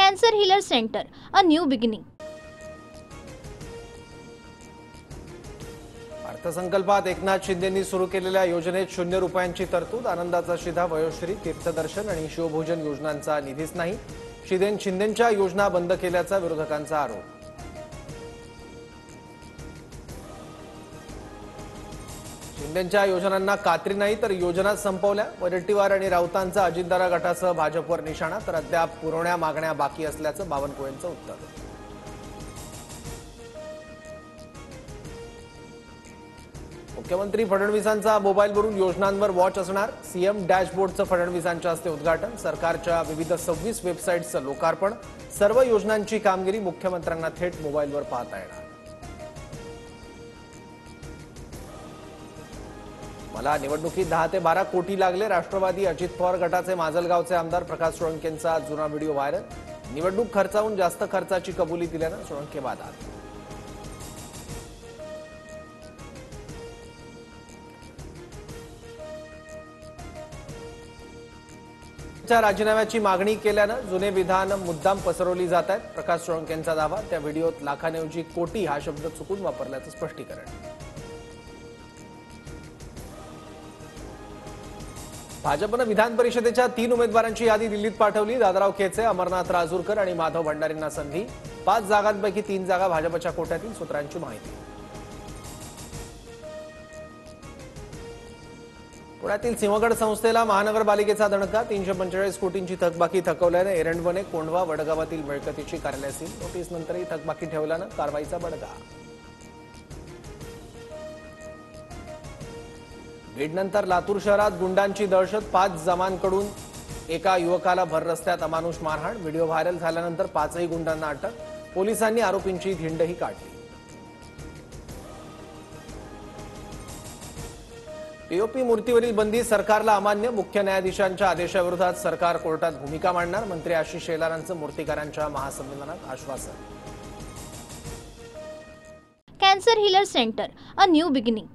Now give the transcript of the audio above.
Cancer Healer Center, a new beginning. अर्थसंकल्पात एकनाथ शिंदेंनी सुरू केलेल्या योजनेत 0 रुपयांची तरतूद, आनंदाचा शिधा, वयोश्री, तीर्थदर्शन आणि शिवभोजन योजनांचा निधीच नाही. शिंदेंच्या योजना बंद केल्याचा विरोधकांचा आरोप. शिंदेंच्या योजनांना कात्री नाही तर योजना संपवल्या. वडेट्टीवार आणि राऊतांचा अजितदादा गटासह भाजपवर निशाणा, तर अद्याप पुरवण्या मागण्या बाकी असल्याचं बावनकुळेंचं उत्तर. मुख्यमंत्री फडणवीसांचा मोबाईलवरून योजनांवर वॉच असणार. सीएम डॅशबोर्डचं फडणवीसांच्या हस्ते उद्घाटन. सरकारच्या विविध 26 वेबसाईट्सचं लोकार्पण. सर्व योजनांची कामगिरी मुख्यमंत्र्यांना थेट मोबाईलवर पाहता येणार. मला निवडणुकीत 10 ते 12 कोटी लागले. राष्ट्रवादी अजित पवार गटाचे माजलगावचे आमदार प्रकाश सोळंकेंचा जुना व्हिडिओ व्हायरल. निवडणूक खर्चाहून जास्त खर्चाची कबुली दिल्यानं सोळंके वादात. राजीनाम्याची मागणी केल्यानं जुने विधान मुद्दाम पसरवली जात आहेत. प्रकाश सोळंकेंचा दावा. त्या व्हिडिओत लाखांऐवजी कोटी हा शब्द चुकून वापरल्याचं स्पष्टीकरण. भाजपनं विधान परिषदेच्या 3 उमेदवारांची यादी दिल्लीत पाठवली. दादाराव खेचे, अमरनाथ राजूरकर आणि माधव भंडारींना संधी. 5 जागांपैकी 3 जागा भाजपच्या कोट्यातील सूत्रांची माहिती. पुण्यातील सिंहगड संस्थेला महानगरपालिकेचा दणका. 345 कोटींची थकबाकी थकवल्याने एरंडवणे, कोंढवा, वडगावातील मिळकतीची कार्यालय सील. नोटीसनंतरही थकबाकी ठेवल्यानं कारवाईचा बडगा. बीडनंतर लातूर शहरात गुंडांची दहशत. 5 जमांकडून एका युवकाला भर रस्त्यात अमानुष मारहाण. व्हिडिओ व्हायरल झाल्यानंतर 5ही गुंडांना अटक. पोलिसांनी आरोपींची धिंडही काढली. पीओपी मूर्तीवरील बंदी सरकारला अमान्य. मुख्य न्यायाधीशांच्या आदेशाविरोधात सरकार कोर्टात भूमिका मांडणार. मंत्री आशिष शेलारांचं मूर्तीकारांच्या महासंमेलनात आश्वासन. Cancer Healer Center, a new beginning.